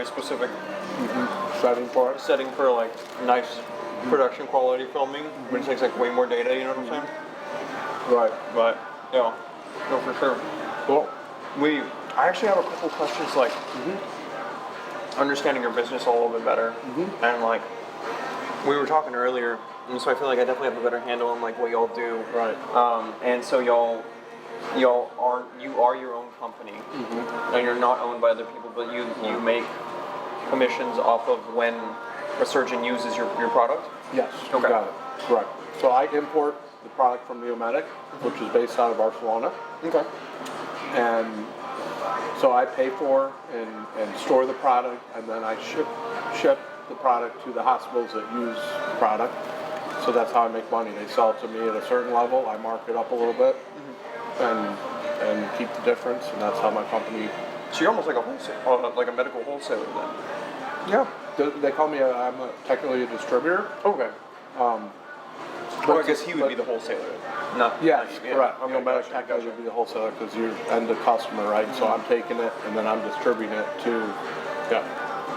specific setting for like nice production quality filming, which takes like way more data. You know what I'm saying? Right. But yeah, no, for sure. Cool. I actually have a couple questions, like understanding your business a little bit better, and like we were talking earlier, and so I feel like I definitely have a better handle on like what y'all do. Right. And so you are your own company, and you're not owned by other people, but you make commissions off of when a surgeon uses your product? Yes, okay. You got it. Correct. So I import the product from Neomedic, which is based out of Barcelona. Okay. And so I pay for and store the product, and then I ship the product to the hospitals that use the product. So that's how I make money. They sell it to me at a certain level. I mark it up a little bit, and keep the difference, and that's how my company. So you're almost like a wholesale, like a medical wholesaler then. Yeah. They call me. I'm technically a distributor. Okay. But I guess he would be the wholesaler. Not. Yes, yeah, correct. Okay, Neomedic technically would be the wholesaler because you're end the customer, right? So I'm taking it and then I'm distributing it to. Yeah.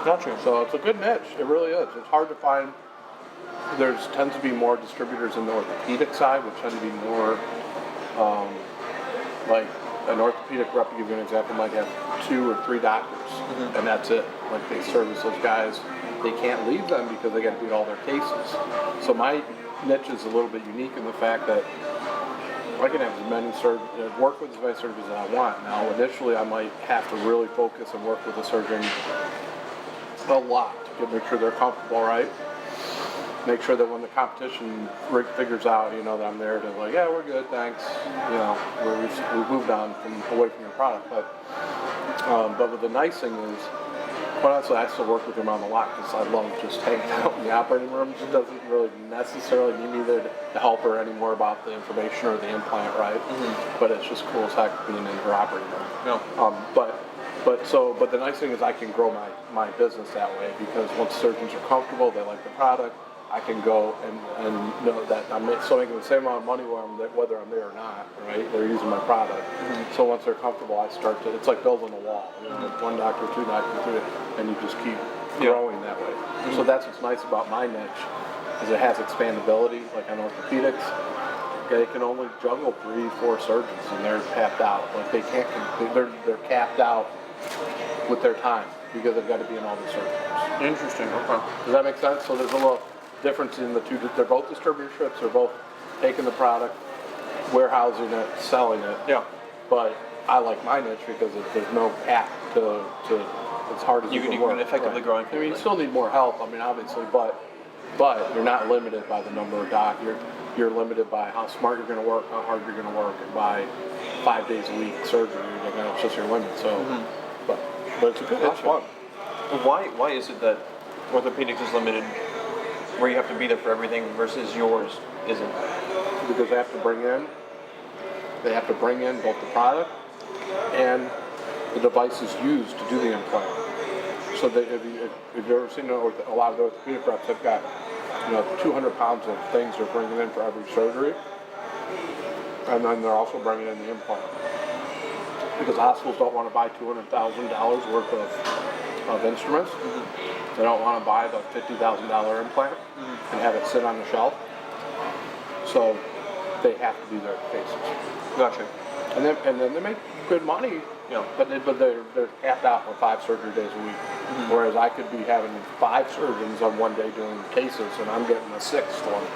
Gotcha. So it's a good niche. It really is. It's hard to find. Tends to be more distributors in the orthopedic side, which tend to be more like an orthopedic rep. To give you an example, might have 2 or 3 doctors, and that's it. Like they service those guys. They can't leave them because they got to beat all their cases. So my niche is a little bit unique in the fact that I can have as many work with as many surgeons as I want. Now, initially, I might have to really focus and work with the surgeon a lot to make sure they're comfortable, right? Make sure that when the competition figures out, that I'm there to like, yeah, we're good, thanks. We've moved on away from your product. But the nice thing is, quite honestly, I still work with them on a lot because I love just hanging out in the operating room. It doesn't really necessarily need me there to help her anymore about the information or the implant, right? But it's just cool as heck being in her operating room. Yeah. But the nice thing is I can grow my business that way because once surgeons are comfortable, they like the product, I can go and know that I'm still making the same amount of money whether I'm there or not, right? They're using my product. So once they're comfortable, it's like building a wall. One doctor, 2 doctors, 3, and you just keep growing that way. So that's what's nice about my niche, is it has expandability, like on orthopedics. They can only juggle 3, 4 surgeons, and they're tapped out. Like they can't, they're capped out with their time because they've got to be in all the surgeries. Interesting. Okay. Does that make sense? So there's a little difference in the two. They're both distributorships. They're both taking the product, warehousing it, selling it. Yeah. But I like my niche because there's no cap to as hard as you can work. You can effectively grow. I mean, you still need more help. I mean, obviously, but you're not limited by the number of doc. You're limited by how smart you're going to work, how hard you're going to work, and by 5 days a week surgery. It's just your limit. So, but it's a good. It's fun. Why is it that orthopedics is limited, where you have to be there for everything, versus yours isn't? Because they have to bring in both the product and the devices used to do the implant. So that if you've ever seen a lot of the orthopedic reps have got 200 pounds of things they're bringing in for every surgery, and then they're also bringing in the implant because hospitals don't want to buy $200,000 worth of instruments. They don't want to buy the $50,000 implant and have it sit on the shelf. So they have to do their cases. Gotcha. And then they make good money, but they're capped out for 5 surgery days a week. Whereas I could be having 5 surgeons on one day doing cases, and I'm getting a 6th one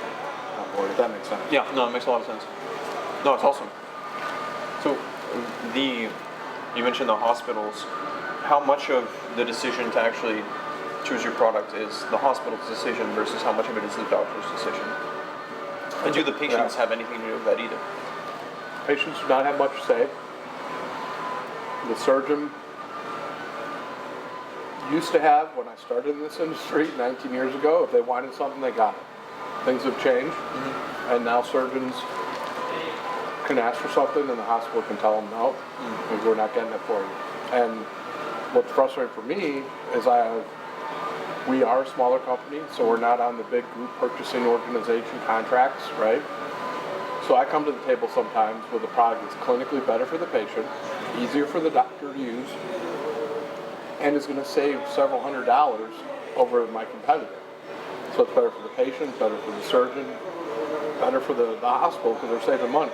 on board. If that makes sense. Yeah. No, it makes a lot of sense. No, it's awesome. So you mentioned the hospitals. How much of the decision to actually choose your product is the hospital's decision versus how much of it is the doctor's decision? And do the patients have anything to do with that either? Patients do not have much to say. The surgeon used to have, when I started in this industry 19 years ago, if they wanted something, they got it. Things have changed, and now surgeons can ask for something and the hospital can tell them no, because we're not getting it for you. And what's frustrating for me is we are a smaller company, so we're not on the big group purchasing organization contracts, right? So I come to the table sometimes with a product that's clinically better for the patient, easier for the doctor to use, and is going to save several $100s over my competitor. So it's better for the patient, better for the surgeon, better for the hospital because they're saving money.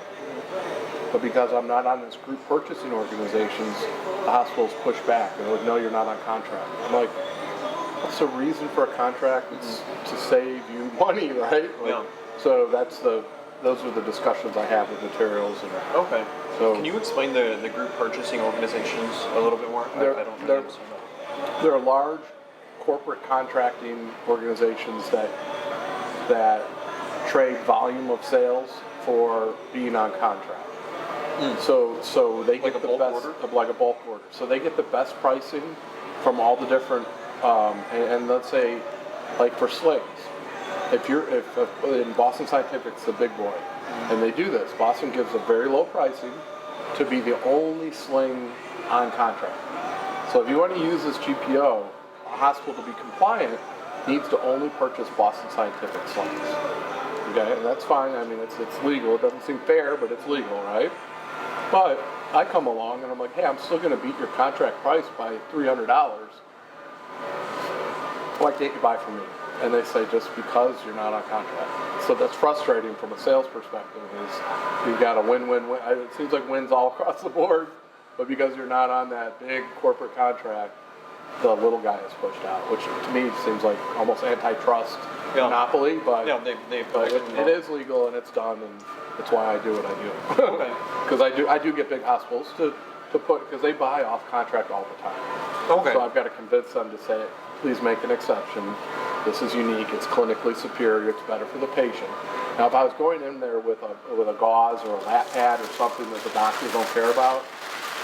But because I'm not on this group purchasing organizations, the hospitals push back and they're like, no, you're not on contract. I'm like, what's the reason for a contract? It's to save you money, right? Like, Yeah. So those are the discussions I have with materials. And Okay. so Can you explain the group purchasing organizations a little bit more? I don't really they're- understand there are large corporate contracting organizations that trade volume of sales for being on contract. So they Like get a the bulk best, order? like a bulk order. So they get the best pricing from all the different, and let's say, like for slings, if in Boston Scientific's the big boy, and they do this, Boston gives a very low pricing to be the only sling on contract. So if you want to use this GPO, a hospital to be compliant needs to only purchase Boston Scientific slings. Okay, and that's fine. I mean, it's legal. It doesn't seem fair, but it's legal, right? But I come along and I'm like, hey, I'm still going to beat your contract price by $300. Why can't you buy from me? And they say, just because you're not on contract. So that's frustrating from a sales perspective. Is you've got a win-win-win. It seems like wins all across the board, but because you're not on that big corporate contract, the little guy is pushed out, which to me seems like almost antitrust monopoly. But Yeah, but it is legal and it's done, and it's why I do what I do. Okay. Because I do get big hospitals to put, because they buy off contract all the time. Okay. So I've got to convince them to say, please make an exception. This is unique. It's clinically superior. It's better for the patient. Now, if I was going in there with a gauze or a lap pad or something that the doctors don't care about,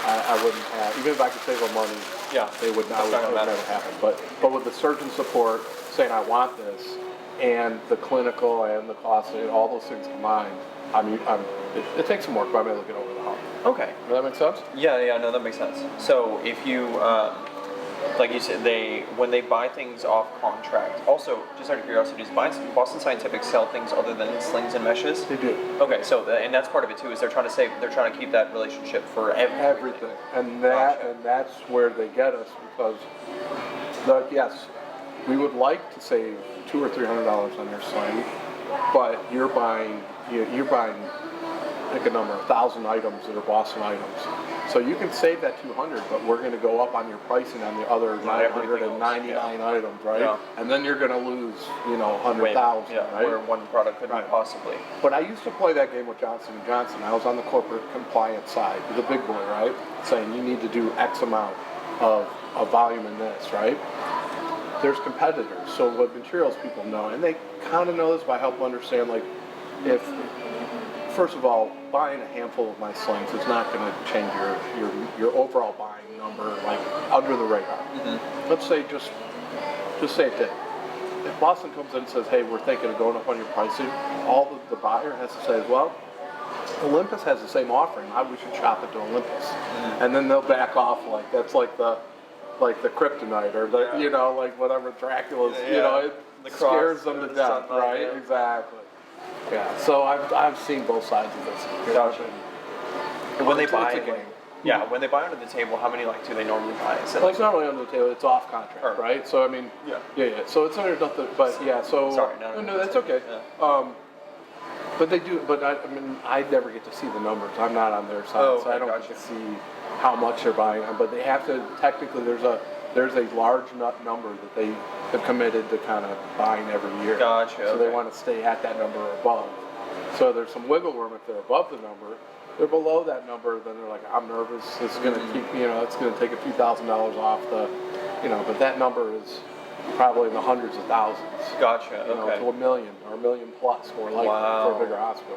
I wouldn't have. Even if I could save them money, Yeah. they would not. That's not It would gonna never matter. happen. But with the surgeon support saying I want this, and the clinical and the cost and all those things combined, it takes some work, but I'm able to get over the hump. Okay. Does that make sense? Yeah, no, that makes sense. So if you, like you said, when they buy things off contract, also, just out of curiosity, does Boston Scientific sell things other than slings and meshes? They do. Okay, so, and that's part of it too, is they're trying to keep that relationship for everything. And Gotcha. that's where they get us, because yes, we would like to save $200 or $300 on your sling, but you're buying pick a number, 1,000 items that are Boston items. So you can save that $200, but we're going to go up on your pricing on the other 999 items, right? Yeah. And then you're going to lose, 100,000, Yeah, right? where one product couldn't Right. possibly. But I used to play that game with Johnson & Johnson. I was on the corporate compliance side, the big boy, right? Saying you need to do X amount of volume in this, right? There's competitors. So what materials people know, and they kind of know this, but I help them understand, like, first of all, buying a handful of my slings is not going to change your overall buying number, like, under the radar. Mm-hmm. Let's say, just say it did. If Boston comes in and says, hey, we're thinking of going up on your pricing, all the buyer has to say, well, Olympus has the same offering. We should shop it to Olympus. Mm-hmm. And then they'll back off, like, that's like the kryptonite, or like whatever Dracula's, it The scares cross them or to the death, sunlight, right? yeah. Exactly. Yeah. So I've seen both sides of this. Gotcha. And when they It's buy, a game. when they buy under the table, how many do they normally buy? Is it Well, it's not really under the table; it's off contract, Or- right? So I mean, yeah. So it's under nothing, but yeah. So Sorry, no, that's okay. Yeah. But they do. But I never get to see the numbers. I'm not on their side, Oh, so I don't gotcha. get to see how much they're buying. But they have to technically. There's a large number that they have committed to kind of buying every year. Gotcha, So they okay. want to stay at that number or above. So there's some wiggle room if they're above the number. They're below that number, then they're like, I'm nervous. This is going to keep, it's going to take a few $1,000s off the, but that number is probably in the hundreds of thousands. Gotcha. To Okay. $1 million or $1 million plus, more likely Wow. for a bigger hospital.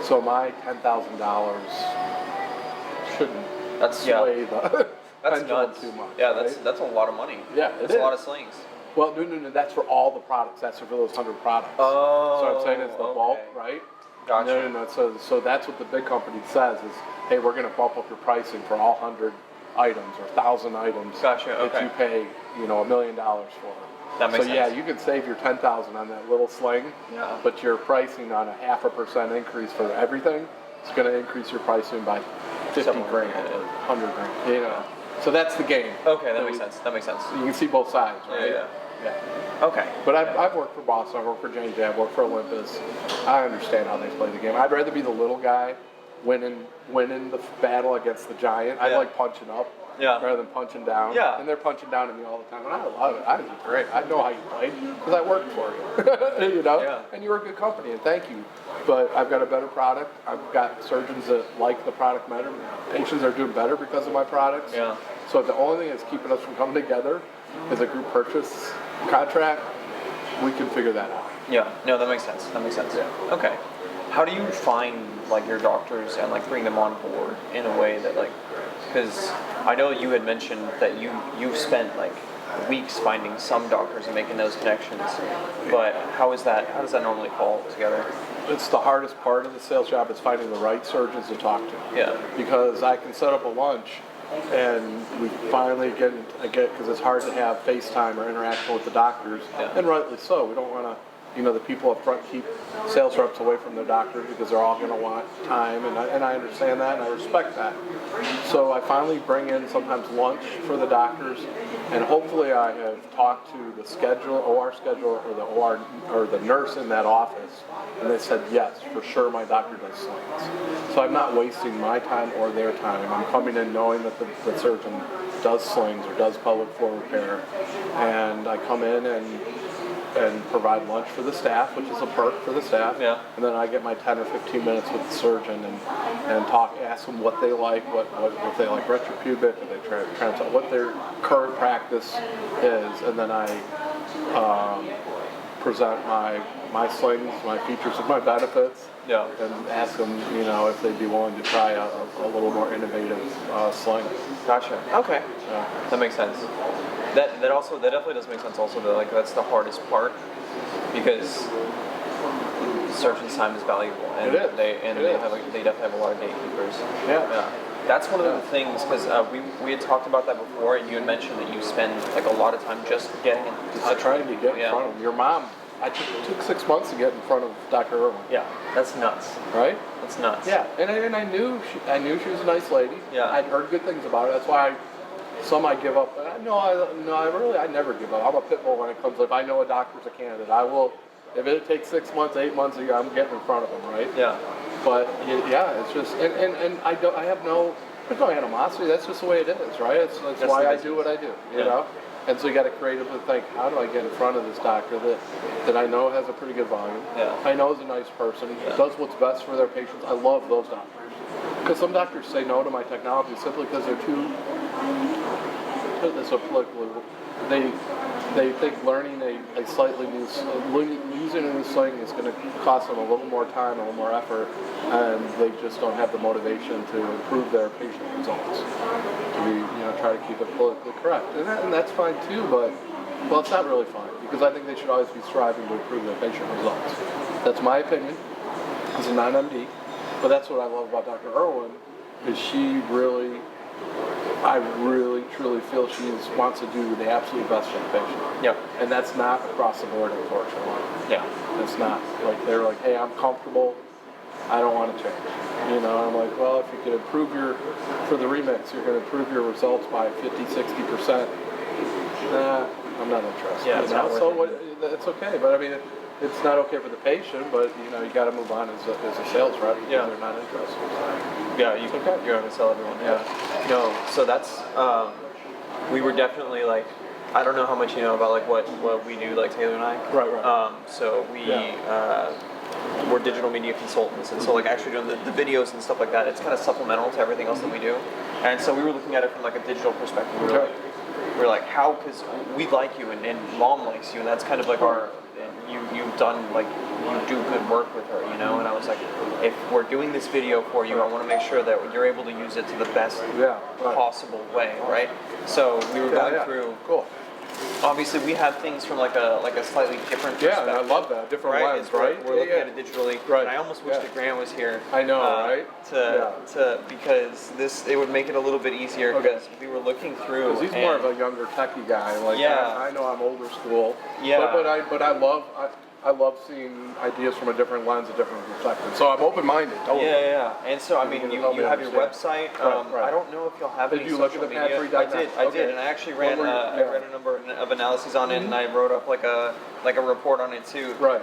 So my $10,000 shouldn't That's sway the That's pendulum nuts. too much. Yeah, right? that's a lot of money. Yeah, that's a lot of slings. Well, no, that's for all the products. That's for those 100 products. Oh, So I'm saying it's the bulk, okay. right? Gotcha. No. So that's what the big company says is, hey, we're going to bump up your pricing for all 100 items or 1,000 items Gotcha, that okay. you pay, $1 million for. That makes so yeah, sense. you could save your 10,000 on that little sling, Yeah. but your pricing on a 0.5% increase for everything is going to increase your pricing by 50 Several grand grand. or 100 grand. So that's the game. Okay, that makes sense. That makes sense. You can see both sides, right? Yeah. Okay. But I've worked for Boston, I've worked for J&J, I've worked for Olympus. I understand how they play the game. I'd rather be the little guy winning the battle against the giant. I like punching up rather than punching down. Yeah. And they're punching down at me all the time, and I love it. I think it's great. I know how you play because I worked for you. You know? Yeah. And you're a good company, and thank you. But I've got a better product. I've got surgeons that like the product better. Patients are doing better because of my products. Yeah. So the only thing that's keeping us from coming together is a group purchase contract. We can figure that out. Yeah. No, that makes sense. That makes sense. Yeah. Okay. How do you find like your doctors and like bring them on board in a way that like, because I know you had mentioned that you've spent like weeks finding some doctors and making those connections, but how does that normally fall together? It's the hardest part of the sales job is finding the right surgeons to talk to. Yeah. Because I can set up a lunch and we finally get because it's hard to have FaceTime or interaction with the doctors, and rightly so. We don't want to, the people up front keep sales reps away from their doctors because they're all going to want time, and I understand that and I respect that. So I finally bring in sometimes lunch for the doctors, and hopefully I have talked to the OR scheduler or the OR or the nurse in that office, and they said yes, for sure my doctor does slings. So I'm not wasting my time or their time. I'm coming in knowing that the surgeon does slings or does pelvic floor repair, and I come in and provide lunch for the staff, which is a perk for the staff. Yeah. And then I get my 10 or 15 minutes with the surgeon and ask them what they like, what if they like retropubic, if they try what their current practice is, and then I present my slings, my features, and my benefits. Yeah. And ask them, if they'd be willing to try a little more innovative sling. Gotcha. Okay. Yeah. That makes sense. That definitely does make sense. Also, that like that's the hardest part because surgeon's time is valuable, and they definitely have a lot of gatekeepers. Yeah. That's one of the things because we had talked about that before, and you had mentioned that you spend like a lot of time just getting in touch. Trying to get in front of them. Your mom. I took 6 months to get in front of Dr. Irwin. Yeah, that's nuts. Right? That's nuts. Yeah, and I knew she was a nice lady. Yeah. I'd heard good things about her. That's why I give up. I never give up. I'm a pit bull when it comes. If I know a doctor's a candidate, I will. If it takes 6 months, 8 months, a year, I'm getting in front of them, right? Yeah. But it's just and there's no animosity. That's just the way it is, right? That's why I do what I do. You know. And so you got to creatively think, how do I get in front of this doctor that I know has a pretty good volume, I know is a nice person, does what's best for their patients. I love those doctors. Because some doctors say no to my technology simply because they're too, they think learning a slightly new, using a new sling is going to cost them a little more time, a little more effort, and they just don't have the motivation to improve their patient results. Try to keep it politically correct, and that's fine too. But it's not really fine because I think they should always be striving to improve their patient results. That's my opinion as a non-MD, but that's what I love about Dr. Irwin is I really truly feel she wants to do the absolute best for the patient. Yeah. And that's not across the board, unfortunately. Yeah. It's not. Like, they're like, hey, I'm comfortable. I don't want to change. I'm like, well, if you could improve for the remix, you're going to improve your results by 50, 60%. I'm not interested. Yeah, it's not worth it. It's okay. But I mean, it's not okay for the patient, but you got to move on as a sales rep because they're not interested. Yeah, you're not going to sell everyone. Yeah. No, so that's, we were definitely like, I don't know how much you know about like what we do, like Taylor and I. Right. So we're digital media consultants, and so like actually doing the videos and stuff like that, it's kind of supplemental to everything else that we do. And so we were looking at it from like a digital perspective. We were like, how? Because we like you, and Mom likes you, and that's kind of like our. You've done like you do good work with her, And I was like, if we're doing this video for you, I want to make sure that you're able to use it to the best possible way, right? So we were going through. Cool. Obviously, we have things from like a slightly different perspective. Yeah, I love that. Different lens, right? We're looking at it digitally. Right. And I almost wish that Grant was here. I know, right? Because it would make it a little bit easier because we were looking through. Because he's more of a younger techie guy. Like I know I'm older school. Yeah. But I love. I love seeing ideas from a different lens, a different perspective. So I'm open-minded. Totally. Yeah. And so, I mean, you have your website. Right. I don't know if you'll have Did any you look at social the media. pantry.net? I did, and I actually ran I ran a number of analyses on it, and I wrote up like a report on it too. Right.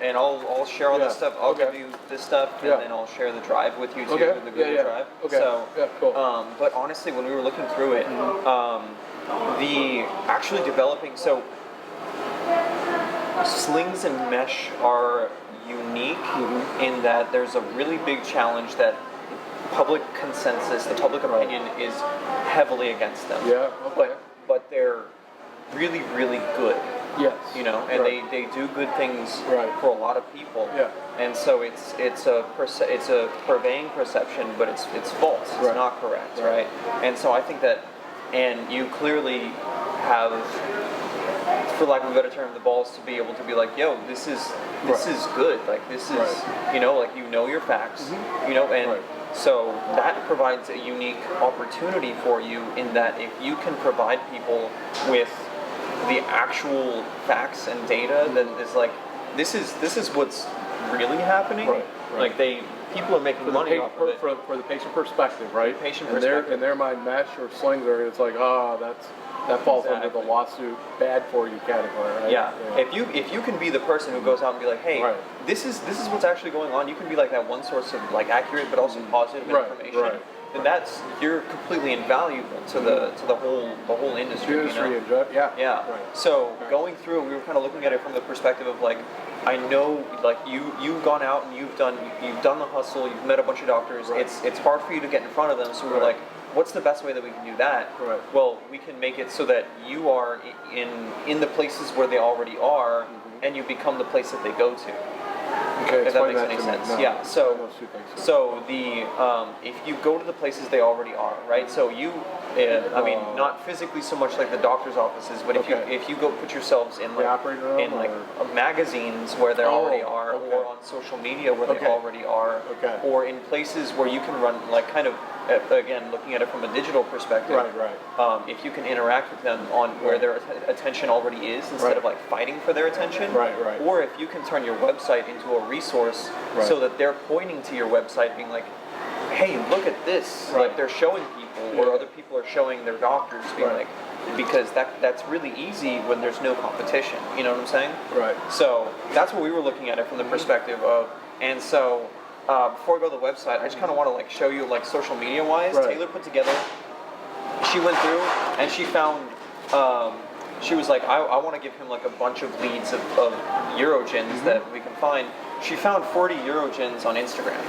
And I'll share all this stuff. I'll give you this stuff, and then I'll share the drive with you too, the Google Drive. Okay. So, cool. but honestly, when we were looking through it, the actually developing slings and mesh are unique in that there's a really big challenge that public consensus, the public opinion is heavily against them. Yeah, okay. But they're really, really good. Yes. You know, and they do good things for a lot of people. Yeah. And so it's a purveying perception, but it's false. It's not correct, right? And so I think that, and you clearly have, for lack of a better term, the balls to be able to be like, yo, this is good. Like this is, you know, like your facts, you know, and so that provides a unique opportunity for you in that if you can provide people with the actual facts and data that is like, this is what's really happening. Like people are making money off of it. For the patient perspective, right? Patient perspective. In their mind, mesh or slings it's like, that falls under the lawsuit bad for you category, right? Yeah. If you can be the person who goes out and be like, hey, this is what's actually going on. You can be like that one source of like accurate but also positive information. Then you're completely invaluable to the whole industry. So going through, we were kind of looking at it from the perspective of like, I know like you've gone out and you've done the hustle. You've met a bunch of doctors. It's hard for you to get in front of them. So we're like, what's the best way that we can do that? Well, we can make it so that you are in the places where they already are, and you become the place that they go to. Okay, if that makes any sense. No, So the if you go to the places they already are, right? So you, I mean, not physically so much like the doctor's offices, but if you go put yourselves in like magazines where they already are, or on social media where they already are, or in places where you can run like kind of again looking at it from a digital perspective. If you can interact with them on where their attention already is instead of like fighting for their attention. Or if you can turn your website into a resource so that they're pointing to your website being like, hey, look at this. Like they're showing people or other people are showing their doctors being like, because that's really easy when there's no competition. You know what I'm saying? So that's what we were looking at it from the perspective of. And so before I go to the website, I just kind of want to like show you like social media wise. Taylor put together, she went through and she found she was like, I want to give him like a bunch of leads of Eurogens that we can find. She found 40 Eurogens on Instagram,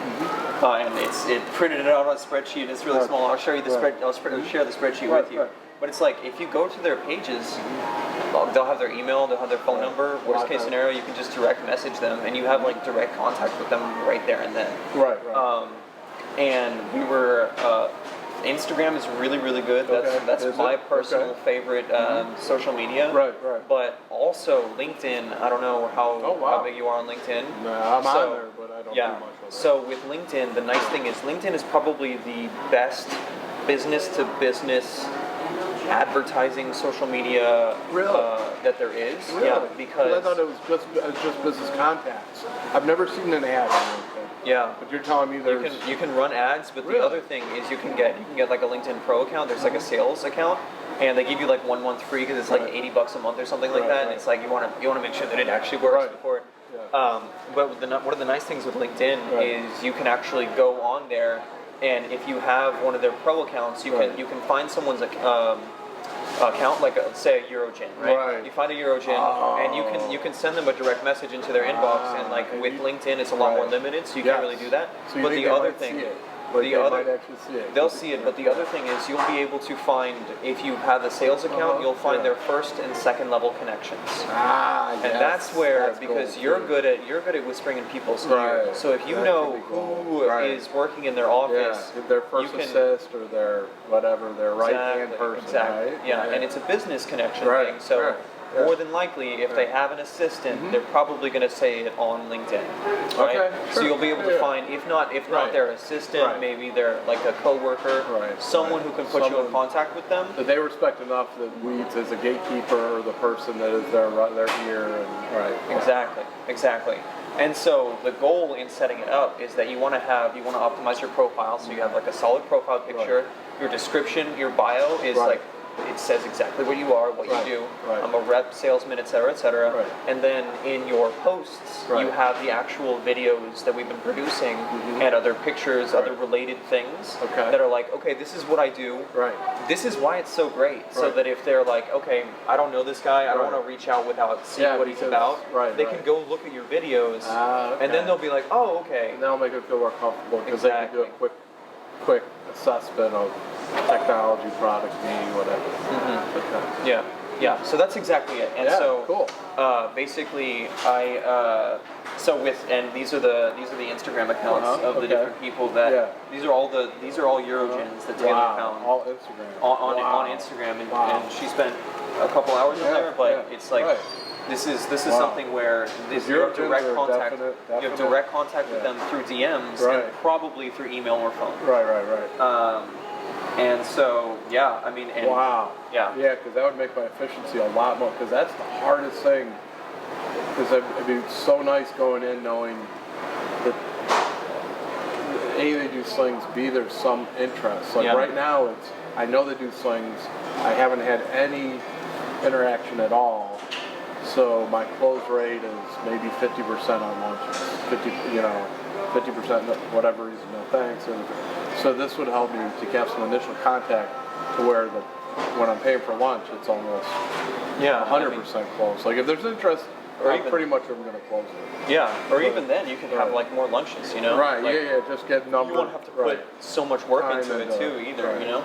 and it printed it out on a spreadsheet. It's really small. I'll show you the I'll share the spreadsheet with you. But it's like if you go to their pages, they'll have their email, they'll have their phone number. Worst case scenario, you can just direct message them, and you have like direct contact with them right there and then. And we were. Instagram is really, really good. That's my personal favorite social media. But also LinkedIn. I don't know how big you are on LinkedIn. No, I'm on there, but I don't do much with it. So with LinkedIn, the nice thing is LinkedIn is probably the best business-to-business advertising social media that there is. Yeah, because I thought it was just business contacts. I've never seen an ad on LinkedIn. Yeah, but you're telling me you can run ads, but the other thing is you can get like a LinkedIn Pro account. There's like a sales account, and they give you like 1 month free because it's like $80 a month or something like that. And it's like you want to make sure that it actually works before. But one of the nice things with LinkedIn is you can actually go on there, and if you have one of their Pro accounts, you can find someone's account, like say a Eurogen, right? You find a Eurogen, and you can send them a direct message into their inbox, and like with LinkedIn, it's a lot more limited, so you can't really do that. So but the other thing, they'll see it. But the other thing is you'll be able to find, if you have a sales account, you'll find their first and second level connections. And that's where because you're good at whispering in people's ears. So if you know who is working in their office, their first assist or their whatever, their right hand person. And it's a business connection thing. So more than likely, if they have an assistant, they're probably going to say it on LinkedIn, right? Okay, So sure. you'll be able to find, if not Right. their assistant, Right. maybe they're like a coworker, Right, someone right. who can put you in contact with them. That they respect enough that Weeds is a gatekeeper or the person that is their ear and right. Exactly. And so the goal in setting it up is that you want to optimize your profile, so you have like a solid profile picture. Your description, your bio is like, it says exactly what you are, what you do. I'm a rep, salesman, etc., etc. And then in your posts, you have the actual videos that we've been producing and other pictures, other related things that are like, okay, this is what I do. This is why it's so great. So that if they're like, okay, I don't know this guy, I don't want to reach out without seeing what he's about, they can go look at your videos, and then they'll be like, oh, okay. And that'll make it feel more comfortable because they can do a quick assessment of technology, product, me, whatever. Yeah. So that's exactly it. And basically, these are the Instagram accounts of the different people that these are all Eurogens that Taylor found all Instagram on Instagram, and she spent a couple hours in there, but it's like. This is something where you have direct contact. You have direct contact with them through DMs and probably through email or phone. And so I mean, because that would make my efficiency a lot more. Because that's the hardest thing. Because it'd be so nice going in knowing that A, they do slings, B, there's some interest. Like right now, I know they do slings. I haven't had any interaction at all. So my close rate is maybe 50% on launches, 50%, whatever reason, no thanks. So this would help me to have some initial contact to where when I'm paying for lunch, it's almost 100% close. Like if there's interest, I pretty much am going to close it. Even then, you can have like more lunches, you know? Just get numbers. You won't have to put so much work into it too, either, you know?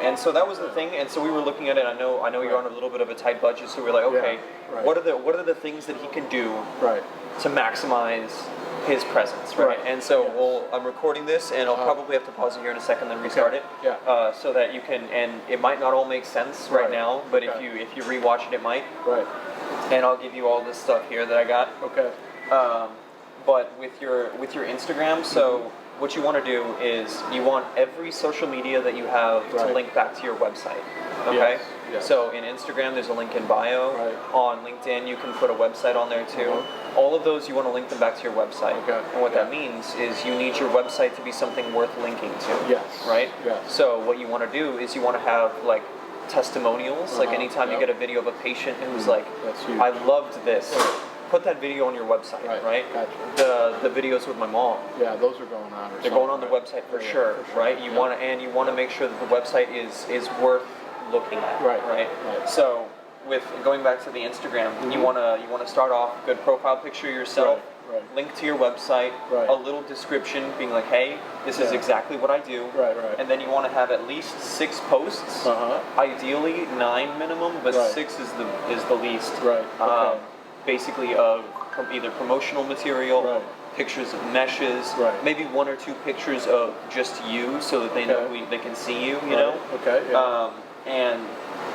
And so that was the thing, and so we were looking at it. I know you're on a little bit of a tight budget, so we're like, okay, what are the things that he can do to maximize his presence, right? And so I'm recording this, and I'll probably have to pause it here in a second, then restart it, so that you can. And it might not all make sense right now, but if you rewatch it, it might. And I'll give you all this stuff here that I got. But with your Instagram, so what you want to do is you want every social media that you have to link back to your website. Okay. So in Instagram, there's a link in bio. On LinkedIn, you can put a website on there too. All of those, you want to link them back to your website. And what that means is you need your website to be something worth linking to. Right? So what you want to do is you want to have like testimonials. Like anytime you get a video of a patient who's like, I loved this. Put that video on your website, right? The videos with my mom. Those are going on. They're going on the website for sure, right? You want to make sure that the website is worth looking at, right? So with going back to the Instagram, you want to start off good profile picture yourself, link to your website, a little description being like, hey, this is exactly what I do, and then you want to have at least 6 posts, ideally 9 minimum, but 6 is the least. Basically of either promotional material, pictures of meshes, maybe 1 or 2 pictures of just you, so that they know they can see you, you know. And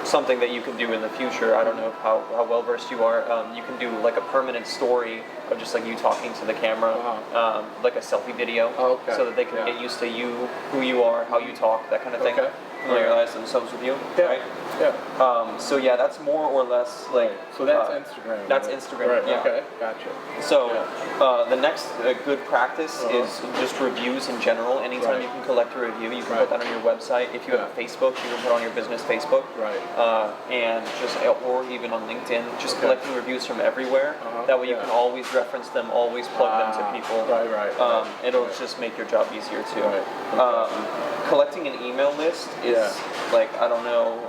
something that you can do in the future. I don't know how well versed you are. You can do like a permanent story of just like you talking to the camera, like a selfie video, so that they can get used to you, who you are, how you talk, that kind of thing. Familiarize themselves with you, right? So that's more or less like. So that's Instagram. That's Instagram. Okay, gotcha. So the next good practice is just reviews in general. Anytime you can collect a review, you can put that on your website. If you have a Facebook, you can put it on your business Facebook. And just or even on LinkedIn, just collecting reviews from everywhere. That way you can always reference them, always plug them to people. It'll just make your job easier too. Collecting an email list is like, I don't know.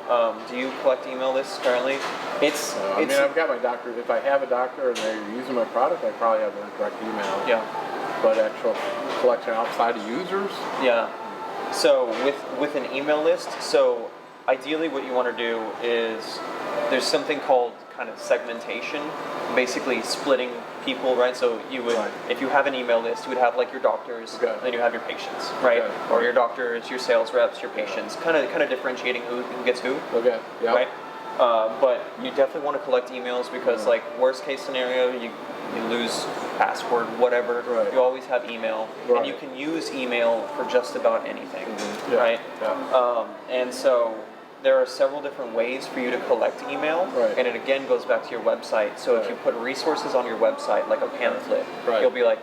Do you collect email lists currently? I mean, I've got my doctor. If I have a doctor and they're using my product, I probably have their direct email. But actual collection outside of users? So with an email list, so ideally what you want to do is there's something called kind of segmentation, basically splitting people, right? So you would, if you have an email list, you would have like your doctors, then you have your patients, right? Or your doctors, your sales reps, your patients, kind of differentiating who gets who, right? But you definitely want to collect emails because, like, worst case scenario, you lose password, whatever. Right. You always have email, and you can use email for just about anything, Yeah. right? Yeah. And so there are several different ways for you to collect email, Right. and it again goes back to your website. So if you put resources on your website, like a pamphlet, you'll be like,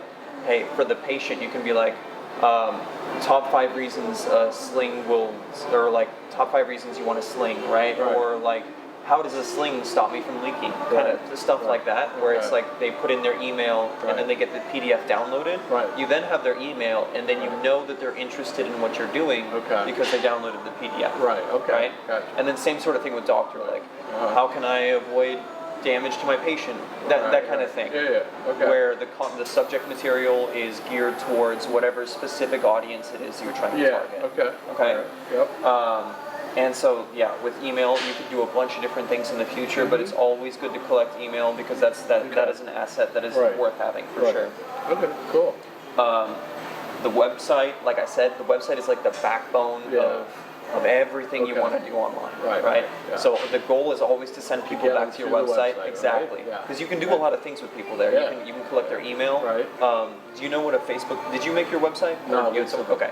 hey, for the patient, you can be like, top 5 reasons a sling will, or like top 5 reasons you want a sling, right? Or like, how does a sling stop me from leaking? Kind of stuff like that, where it's like they put in their email and then they get the PDF downloaded. You then have their email, and then you know that they're interested in what you're doing because they downloaded the PDF. Right? Gotcha. And then same sort of thing with doctor, like, how can I avoid damage to my patient? That kind of thing. Where the subject material is geared towards whatever specific audience it is you're trying to target. Okay. Yep. And so, with email, you could do a bunch of different things in the future, but it's always good to collect email because that is an asset that is worth having for sure. Okay, cool. The website, like I said, the website is like the backbone of everything you want to do online, right? So the goal is always to send people back to your website, exactly, because you can do a lot of things with people there. You can collect their email. Do you know what a Facebook? Did you make your website? No. Okay.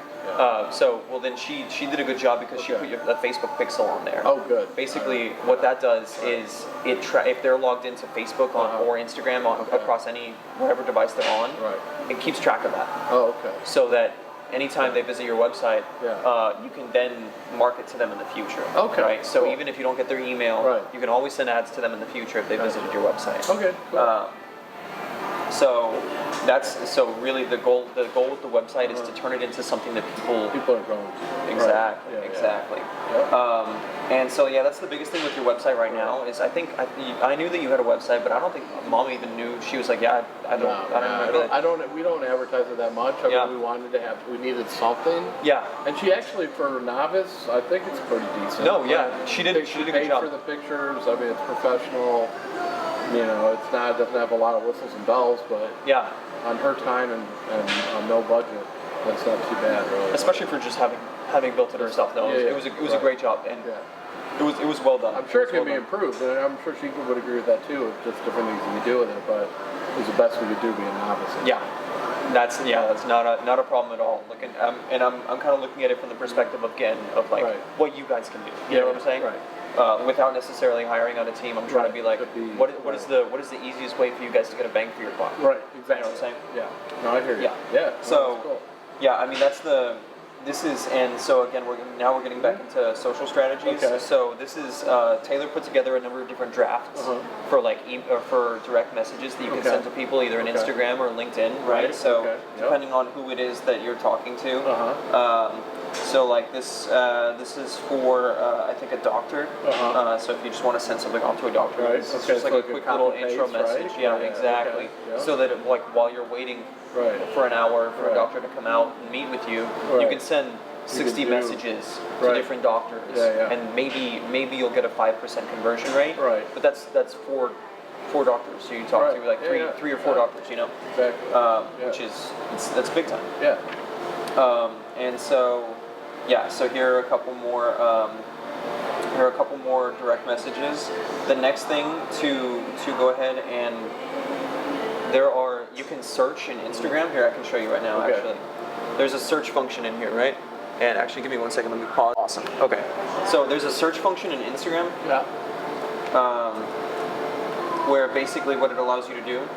So then she did a good job because she put a Facebook pixel on there. Oh, good. Basically, what that does is if they're logged into Facebook or Instagram across any whatever device they're on, it keeps track of that. Oh, okay. So that anytime they visit your website, you can then market to them in the future. Okay. Right. So even if you don't get their email, you can always send ads to them in the future if they visited your website. Okay. Cool. So really the goal with the website is to turn it into something that people are going to. Exactly. And so that's the biggest thing with your website right now is I knew that you had a website, but I don't think Mom even knew. She was like, I don't we don't advertise it that much. I mean, we needed something. Yeah. And she actually, for novice, I think it's pretty decent. No, she did a good job. For the pictures. I mean, it's professional. You know, it doesn't have a lot of whistles and bells, but on her time and on no budget, that's not too bad, really. Especially for just having built it herself. No, it was a great job, and it was well done. I'm sure it can be improved, and I'm sure she would agree with that too. It's just different things you can do with it, but it was the best we could do being novice. That's not a problem at all. And I'm kind of looking at it from the perspective of what you guys can do. You know what I'm saying? Without necessarily hiring on a team, I'm trying to be like, what is the easiest way for you guys to get a bang for your buck? Right. Exactly. You know what I'm saying? Yeah. No, I hear you. Yeah. So, cool. I mean and so again we're getting back into social strategies. Okay. So this is Taylor put together a number of different drafts for for direct messages that you can send to people either on Instagram or LinkedIn, right? So depending on who it is that you're talking to. So like this is for I think a doctor. So if you just want to send something off to a doctor, it's just like a quick little intro message. Yeah, exactly. So that while you're waiting for an hour for a doctor to come out and meet with you, you can send 60 messages to different doctors, and maybe you'll get a 5% conversion rate. But that's four doctors. So you talk to like three or four doctors, you know. Exactly. Which is that's big time. Yeah. And so so here are a couple more direct messages. The next thing to go ahead and you can search in Instagram. Here, I can show you right now, actually. There's a search function in here, right? And actually, give me 1 second, let me pause. Awesome. Okay. So there's a search function in Instagram. Where basically what it allows you to do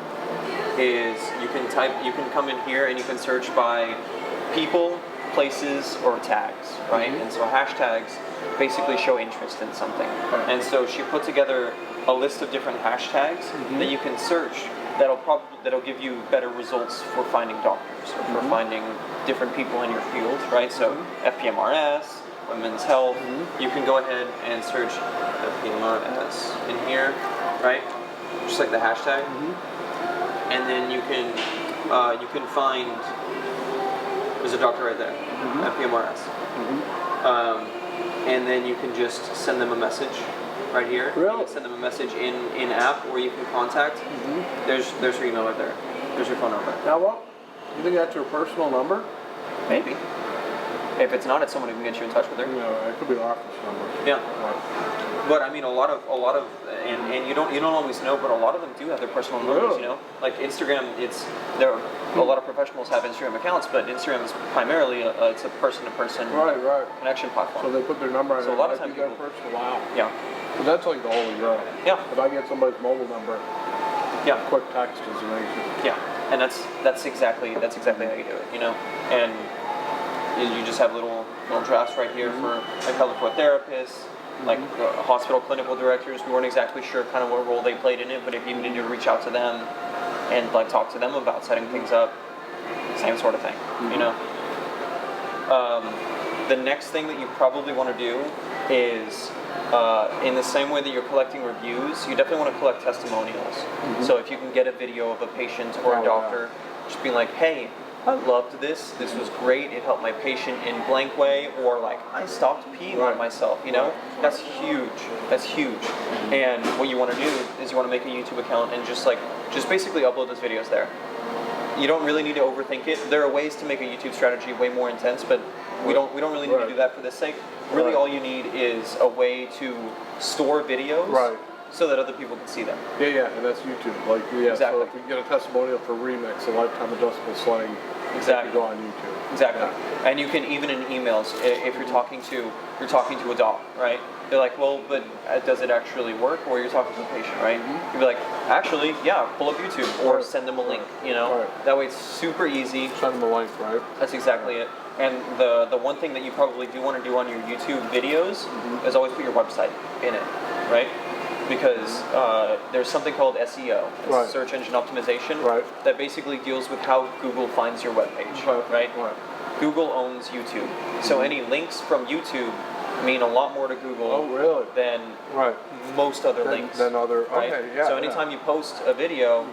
is you can come in here and you can search by people, places, or tags, right? And so hashtags basically show interest in something. And so she put together a list of different hashtags that you can search that'll give you better results for finding doctors or for finding different people in your field, right? So FPMRS, women's health, you can go ahead and search FPMRS in here, right? Just like the hashtag. And then you can find, there's a doctor right there, FPMRS. And then you can just send them a message right here. Really? You can send them a message in app, or you can contact. There's her email right there. There's your phone number. Now what? You think that's her personal number? Maybe. If it's not, it's someone who can get you in touch with her. Yeah, it could be our office number. Yeah. But I mean, a lot of, and you don't always know, but a lot of them do have their personal numbers. You know, like Instagram, a lot of professionals have Instagram accounts, but Instagram is primarily it's a person-to-person connection platform. So they put their number on. So a lot of times people, person. Wow. Yeah. But that's like the holy grail. Yeah. If I get somebody's mobile number, quick text is amazing. Yeah, and that's exactly how you do it. You know, and you just have little drafts right here for like pelvic floor therapists. Like hospital clinical directors, we weren't exactly sure kind of what role they played in it, but if you needed to reach out to them and like talk to them about setting things up, same sort of thing, you know. The next thing that you probably want to do is, in the same way that you're collecting reviews, you definitely want to collect testimonials. So if you can get a video of a patient or a doctor, just being like, hey, I loved this. This was great. It helped my patient in blank way, or like I stopped peeing on myself. You know, that's huge. That's huge. And what you want to do is you want to make a YouTube account and just basically upload those videos there. You don't really need to overthink it. There are ways to make a YouTube strategy way more intense, but we don't really need to do that for this sake. Really, all you need is a way to store videos. So that other people can see them. Yeah, and that's YouTube. Like, exactly. So if you get a testimonial for Remix, a lifetime adjustable sling, exactly, you go on YouTube. Exactly. Yeah. And you can even in emails, if you're talking to a doc, right? They're like, well, but does it actually work? Or you're talking to a patient, right? You'd be like, actually, yeah, pull up YouTube or send them a link. You know, that way it's super easy. Send them a link, right? That's exactly it. And the one thing that you probably do want to do on your YouTube videos is always put your website in it, right? Because there's something called SEO, search engine optimization, that basically deals with how Google finds your webpage, right? Google owns YouTube, so any links from YouTube mean a lot more to Google than most other links. So anytime you post a video,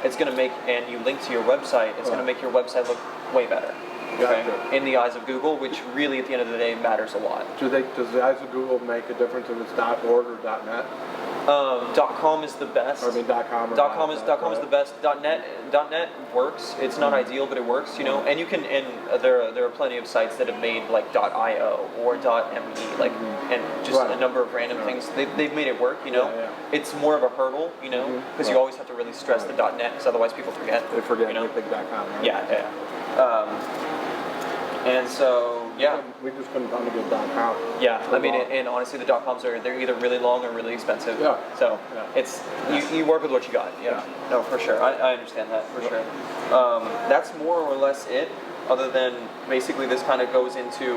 it's going to make, and you link to your website, it's going to make your website look way better. Okay. In the eyes of Google, which really at the end of the day matters a lot. Does the eyes of Google make a difference if it's .org or .net? .com is the best. Or I mean .com. .com is the best. .net works. It's not ideal, but it works. You know, and you can. And there are plenty of sites that have made like .io or .me, like, and just a number of random things. They've made it work. You know, it's more of a hurdle. You know, because you always have to really stress the .net, because otherwise people forget. They forget. You know, they think .com. Right? Yeah. And so, we just couldn't find a good .com. Yeah, I mean, and honestly, the .coms they're either really long or really expensive. Yeah. So it's you work with what you got. Yeah. No, for sure. I understand that for sure. That's more or less it. Other than basically, this kind of goes into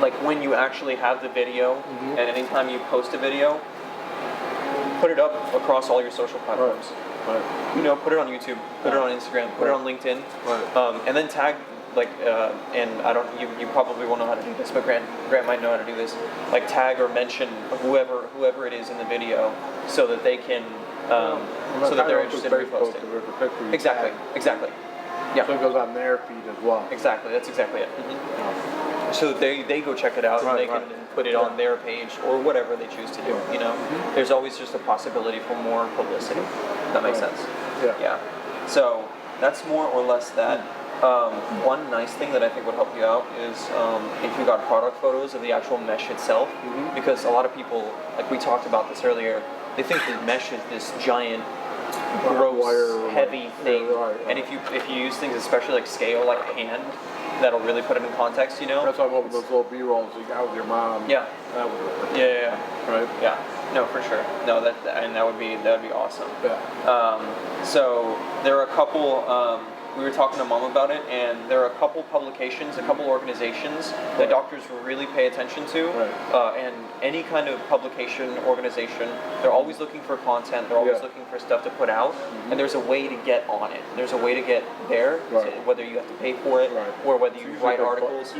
like when you actually have the video, and anytime you post a video, put it up across all your social platforms. You know, put it on YouTube, put it on Instagram, put it on LinkedIn, and then tag. Like, and I don't, you probably won't know how to do this, but Grant might know how to do this. Like, tag or mention whoever it is in the video, so that they can, so that they're interested in reposting. Exactly. Yeah. So it goes on their feed as well. Exactly. That's exactly it. So they go check it out, and they can put it on their page or whatever they choose to do. You know, there's always just a possibility for more publicity. That makes sense. Yeah. So that's more or less that. One nice thing that I think would help you out is if you got product photos of the actual mesh itself, because a lot of people, like we talked about this earlier, they think that mesh is this giant, gross, heavy thing, and if you use things, especially like scale, like a hand, that'll really put it in context, you know? That's why I'm hoping those little B-rolls you got with your mom. Yeah. That would work. Yeah. Right? Yeah. No, for sure. No, that would be awesome. Yeah. So there are a couple. We were talking to Mom about it, and there are a couple publications, a couple organizations that doctors really pay attention to. And any kind of publication, organization, they're always looking for content, they're always looking for stuff to put out, and there's a way to get on it. There's a way to get there, whether you have to pay for it, or whether you write articles.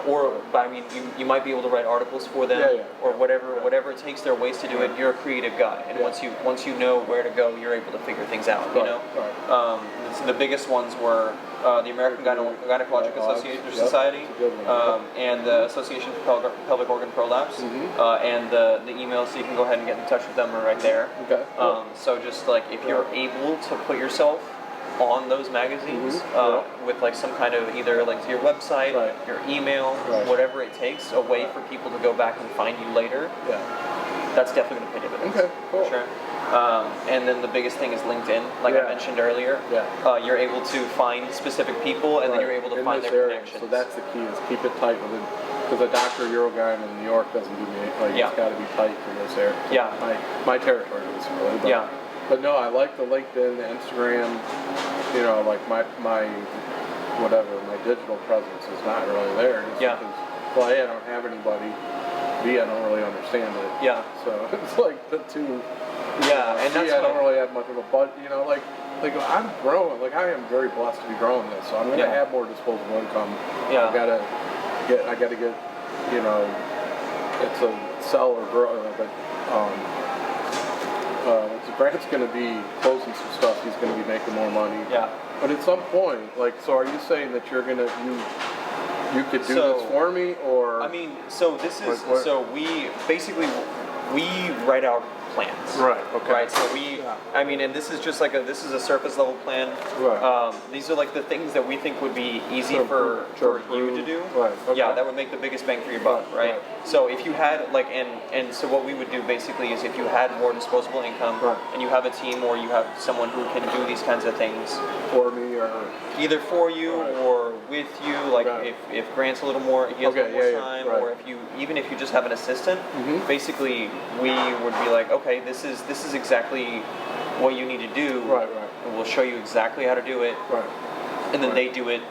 Or, I mean, you might be able to write articles for them, or whatever it takes, there are ways to do it. You're a creative guy, and once you know where to go, you're able to figure things out, you know? So the biggest ones were the American Gynecologic Society, and the Association for Pelvic Organ Prolapse, and the email, so you can go ahead and get in touch with them, are right there. So just like if you're able to put yourself on those magazines with like some kind of either link to your website, your email, whatever it takes, a way for people to go back and find you later. Yeah. That's definitely going to pay dividends. Okay, cool. For sure. And then the biggest thing is LinkedIn, like I mentioned earlier. Yeah. You're able to find specific people, and then you're able to find their connections. So that's the key, is keep it tight with it. Because a Dr. Euroguy in New York doesn't do me, like, it's got to be tight for this area. Yeah. My territory is really, but, but no, I like the LinkedIn, the Instagram, you know, like my digital presence is not really there. Just because, well, A, I don't have anybody. B, I don't really understand it. Yeah. So it's like the two. Yeah, and that's I don't really have much of a budget, you know, like I'm growing, like I am very blessed to be growing this, so I'm going to have more disposable income. Yeah. I gotta get, you know, it's a sell or grow, but Grant's going to be closing some stuff, he's going to be making more money. Yeah. But at some point, like, so are you saying that you're going to, you could do this for me, or? I mean, so this is, so we write out plans. Right, okay. Right, so I mean, and this is just like this is a surface level plan. Right. These are like the things that we think would be easy for you to do. Right, okay. Yeah, that would make the biggest bang for your buck, right? So if you had like, and so what we would do basically is if you had more disposable income and you have a team or you have someone who can do these kinds of things. For me or? Either for you or with you, like if Grant's a little more, he has a little more time, or even if you just have an assistant, basically we would be like, okay, this is exactly what you need to do. Right. And we'll show you exactly how to do it. Right. And then they do it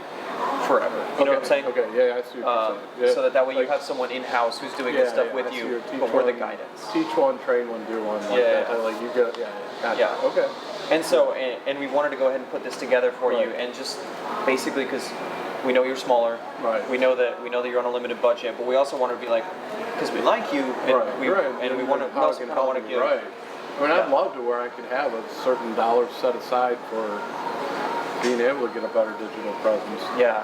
forever. You know what I'm saying? Okay, yeah, I see what you're saying. So that way you have someone in-house who's doing this stuff with you, but we're the guidance. Teach one, train one, do one. Like that. Like you get, gotcha. Okay. And so, and we wanted to go ahead and put this together for you, and just basically because we know you're smaller, we know that you're on a limited budget, but we also want to be like, because we like you, and we want to also kind of want to give. Right. I mean, I'd love to where I could have a certain dollar set aside for being able to get a better digital presence. Yeah.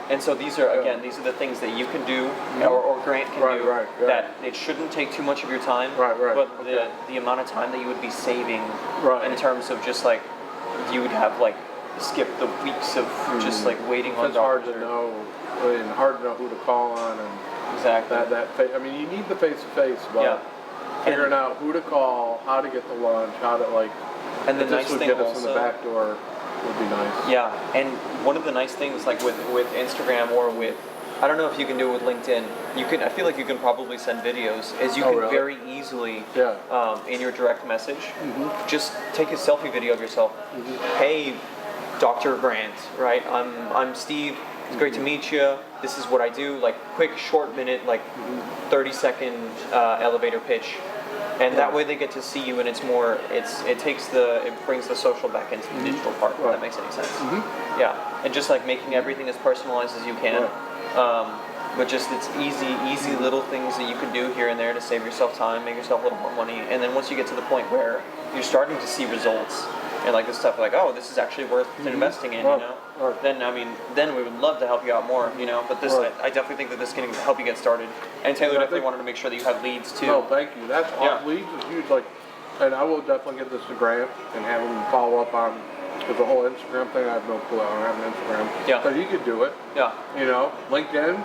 And so these are these are the things that you can do, or Grant can do. That it shouldn't take too much of your time. But the amount of time that you would be saving, in terms of just like you would have like skip the weeks of just like waiting on doctors. It's hard to know, and hard to know who to call on, and exactly I mean, you need the face to face, but figuring out who to call, how to get the lunch, how to like, and the nice this would thing get us also, in the back door. Would be nice. Yeah, and one of the nice things, like with Instagram or with, I don't know if you can do it with LinkedIn. You can. I feel like you can probably send videos, as you can very easily, in your direct message, just take a selfie video of yourself. Hey, Dr. Grant, right? I'm Steve. It's great to meet you. This is what I do. Like quick, short minute, like 30-second elevator pitch. And that way they get to see you, and it's more. It brings the social back into the digital part. If that makes any sense. Yeah, and just like making everything as personalized as you can. But just it's easy little things that you can do here and there to save yourself time, make yourself a little more money, and then once you get to the point where you're starting to see results, and like this stuff, like this is actually worth investing in, you know. Then we would love to help you out more, you know. But this, I definitely think that this can help you get started. And Taylor definitely wanted to make sure that you have leads too. No, thank you. That's leads is huge. Like, and I will definitely get this to Grant and have him follow up on. Because the whole Instagram thing, I have no clue. I don't have an Instagram. Yeah. But he could do it. Yeah. You know, LinkedIn.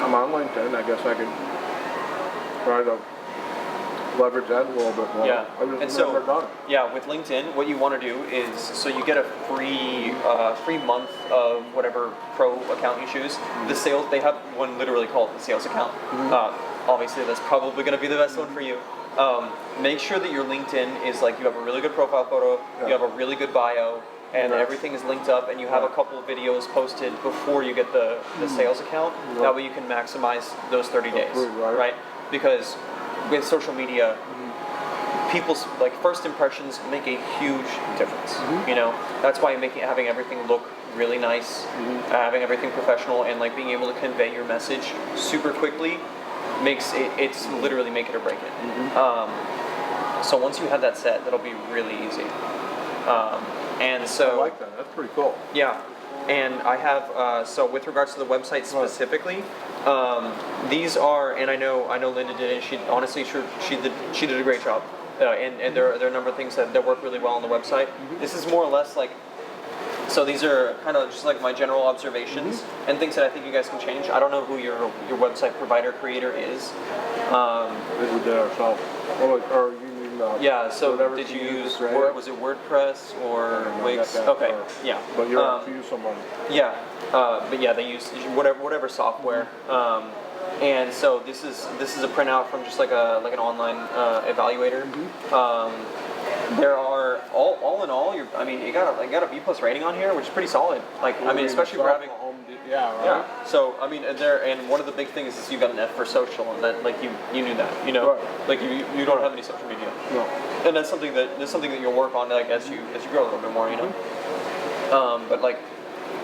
I'm on LinkedIn. I guess I could try to leverage that a little bit more. Yeah. I've just never done it. Yeah, with LinkedIn, what you want to do is, so you get a free month of whatever pro account you choose. The sales, they have one literally called the sales account. Obviously, that's probably going to be the best one for you. Make sure that your LinkedIn is like, you have a really good profile photo, you have a really good bio, and everything is linked up, and you have a couple of videos posted before you get the sales account. That way you can maximize those 30 days, right? Because with social media, people's like first impressions make a huge difference. You know, that's why having everything look really nice, having everything professional, and like being able to convey your message super quickly makes it's literally make it or break it. So once you have that set, that'll be really easy. And so I like that. That's pretty cool. Yeah. And I have, so with regards to the website specifically, these are, and I know Linda did it, she honestly, she did a great job. and there are a number of things that work really well on the website. This is more or less like, so these are kind of just like my general observations and things that I think you guys can change. I don't know who your website provider creator is. We did ourselves. Or you mean yeah. So whatever did you use right? was it WordPress or Wix? That Okay. part. Yeah. But you're up to use someone. Yeah. But yeah, they use whatever software. And so this is a printout from just like an online evaluator. There are all in all, it got a B+ rating on here, which is pretty solid. Like, I mean, especially for having yeah, right. yeah. So I mean, and one of the big things is you got an F for social, and that like you knew that, Right. like you don't have any social media. No. And that's something that you'll work on like as you grow a little bit more, But like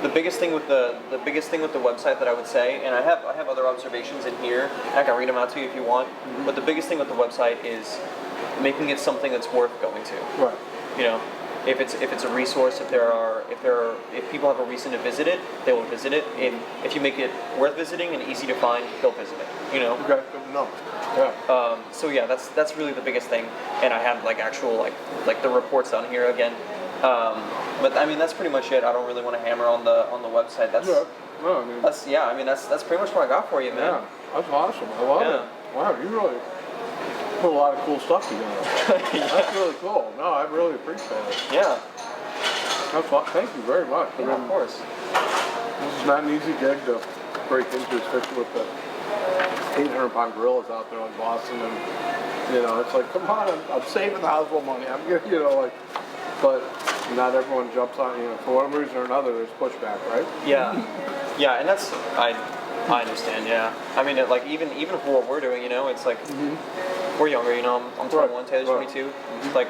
the biggest thing with the website that I would say, and I have other observations in here. I can read them out to you if you want. But the biggest thing with the website is making it something that's worth going to. Right. If it's a resource, if people have a reason to visit it, they will visit it. And if you make it worth visiting and easy to find, they'll visit it. Okay, good to know. Yeah. So yeah, that's really the biggest thing. And I have like actual like the reports down here again. But I mean that's pretty much it. I don't really want to hammer on the website. That's pretty much what I got for you, man. Yeah, that's awesome. I love it. Wow, you really put a lot of cool stuff together. That's really cool. No, I really appreciate it. Yeah. That's thank you very much. Yeah, of course. This is not an easy gig to break into, especially with the 800-pound gorillas out there in Boston, and it's like, come on, I'm saving the hospital money. I'm getting, but not everyone jumps on, for one reason or another, there's pushback, right? Yeah, yeah, and that's I understand. Yeah, I mean, even for what we're doing, it's like we're younger. I'm 21, Taylor's 22. It's like,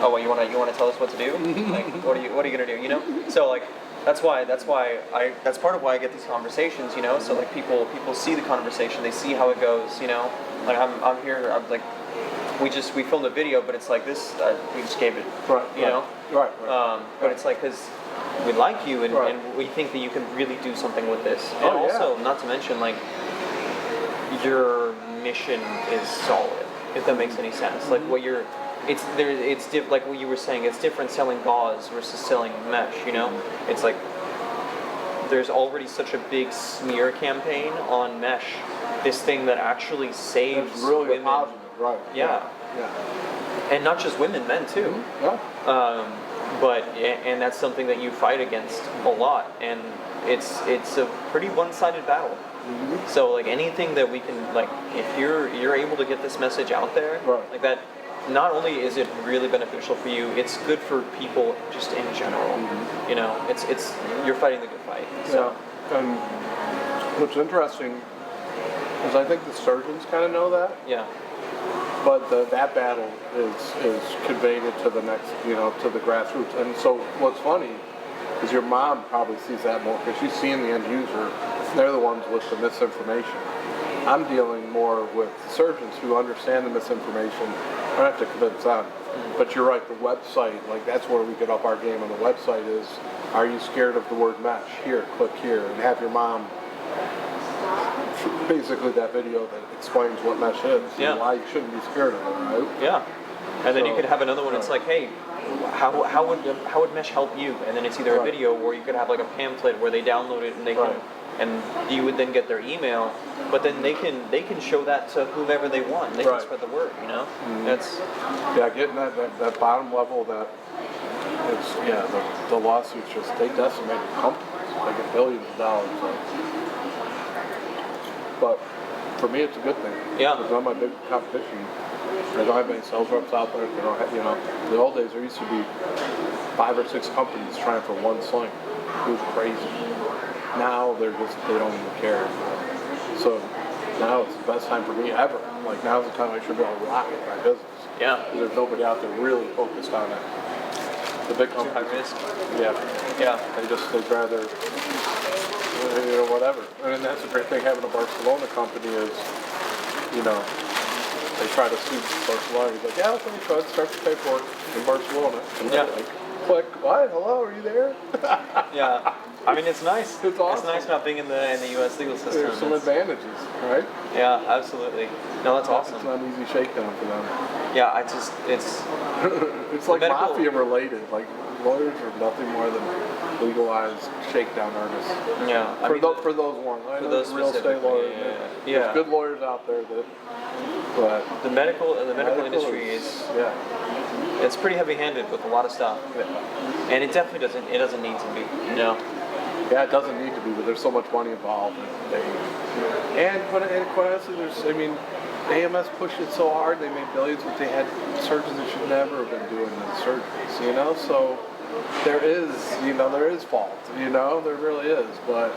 oh, well, you want to tell us what to do? Like, what are you gonna do? So like. That's part of why I get these conversations, So like people see the conversation, they see how it goes, Like I'm here, I'm like, we filmed a video, but it's like this, we just gave it, Right. But it's like because we like you and we think that you can really do something with this, and also not to mention like your mission is solid, if that makes any sense. Like what you're. Like what you were saying, it's different selling gauze versus selling mesh, It's like there's already such a big smear campaign on mesh, this thing that actually saves it's really women. Positive, right. Yeah. And not just women, men too. And that's something that you fight against a lot, and it's a pretty one-sided battle. So like anything that we can, like if you're able to get this message out there, like that. Not only is it really beneficial for you, it's good for people just in general. It's you're fighting the good fight. So. Yeah. And what's interesting is I think the surgeons kind of know that. Yeah. But that battle is conveyed to the next, to the grassroots. And so what's funny is your mom probably sees that more because she's seeing the end user. They're the ones with the misinformation. I'm dealing more with surgeons who understand the misinformation. I don't have to convince them. But you're right, the website, like that's where we get up our game on the website is, are you scared of the word mesh? Here, click here, and have your mom, basically that video that explains what mesh is and why you shouldn't be scared of it, right? Yeah. And then you could have another one, it's like, hey, how would mesh help you? And then it's either a video or you could have like a pamphlet where they download it and they can... And you would then get their email, but then they can show that to whomever they want. They can spread the word, That's getting that bottom level that it's the lawsuits just they decimated companies like in billions of dollars. But for me, it's a good thing. Yeah. Because I'm my big competition. I don't have any sales reps out there. They don't have, the old days there used to be 5 or 6 companies trying for one sling. It was crazy. Now they don't even care. So now it's the best time for me ever. Like now's the time I should be able to rocket my business. Yeah. Because there's nobody out there really focused on it. The big companies. High risk. Yeah. Yeah. They'd rather, whatever. And that's the great thing having a Barcelona company is, they try to sue Barcelona. He's like, yeah, let me try to start the paperwork in Barcelona. And click. What? Hello, are you there? Yeah. I mean, it's nice. It's awesome. It's nice not being in the U.S. legal system. There's some advantages, right? Yeah, absolutely. No, that's awesome. It's not an easy shakedown for them. Yeah, it's It's like medical- mafia related. Like lawyers are nothing more than legalized shakedown artists. yeah. I mean, For those ones, I for know those real estate specifically, lawyers. yeah. There's good lawyers out there that, but the medical industry is it's pretty heavy-handed with a lot of stuff, and it definitely doesn't need to be. You know. Yeah, it doesn't need to be, but there's so much money involved. And quite honestly, AMS pushed it so hard, they made billions, but they had surgeons that should never have been doing the surgeries, you know? So there is fault, you know? There really is, but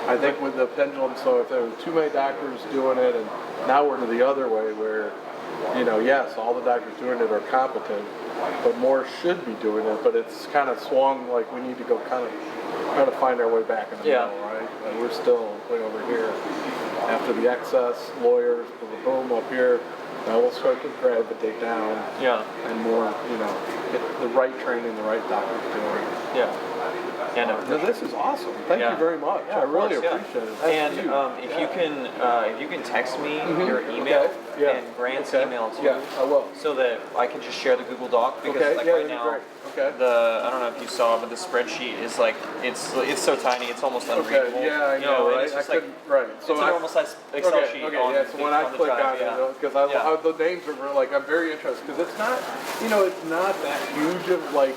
I think with the pendulum, so if there were too many doctors doing it, and now we're to the other way where, you know, yes, all the doctors doing it are competent, but more should be doing it, but it's kind of swung, like we need to go kind of try to find our way back in the middle, right? And we're still way over here. After the excess, lawyers, boom, up here, now we'll start to gravitate down. Yeah. And more, you know, get the right training, the right doctors doing it. Yeah. And This is awesome. Thank you very much. Yeah, I really course, appreciate it. That's and huge. if you can text me your email and Grant's email too. Yeah, I will. So that I can just share the Google Doc because right that'd be now great. Okay. I don't know if you saw, but the spreadsheet is like it's so tiny, it's almost unreadable. Okay, yeah, I You know, and right? it's just I like couldn't, right. it's a normal size Excel sheet. Okay, so when I on the click drive, on it, because the names are really, like, I'm very interested, because it's not, you know, it's not that huge of, like,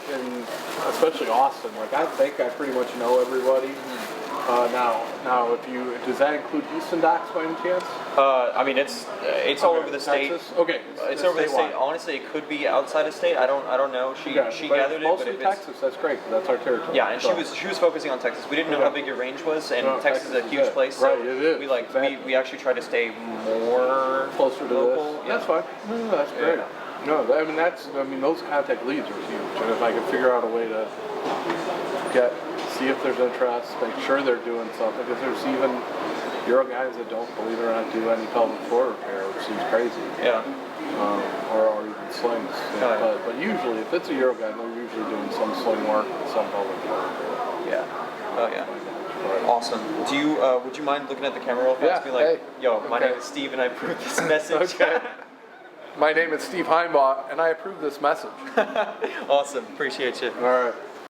especially Austin, like, I think I pretty much know everybody. Now, does that include Houston docs by any chance? I mean, it's all over the state. Texas? Okay, It's over the state. Honestly, it could be outside of state. I don't know. She gathered it, mostly but if it's Texas, that's great. That's our territory. yeah, and she was focusing on Texas. We didn't know how big your range was, and No, Texas is a huge place. So right, it is. We actually try to stay more Closer to local. this. Yeah. That's fine. No, that's great. No, I mean those contact leads are huge, and if I can figure out a way to see if there's interest, make sure they're doing something, because there's even Euro guys that don't, believe it or not, do any pelvic floor repair, which seems crazy. Yeah. Or even slings. But usually, if it's a Euro guy, they're usually doing some sling work and some pelvic floor repair. Yeah. Oh yeah. Awesome. Do you would you mind looking at the camera real fast? Yeah. Be like, Hey. yo, my Okay. name is Steve, and I approve this message. Okay. My name is Steve Hainbaugh, and I approve this message. Awesome. Appreciate you. All right.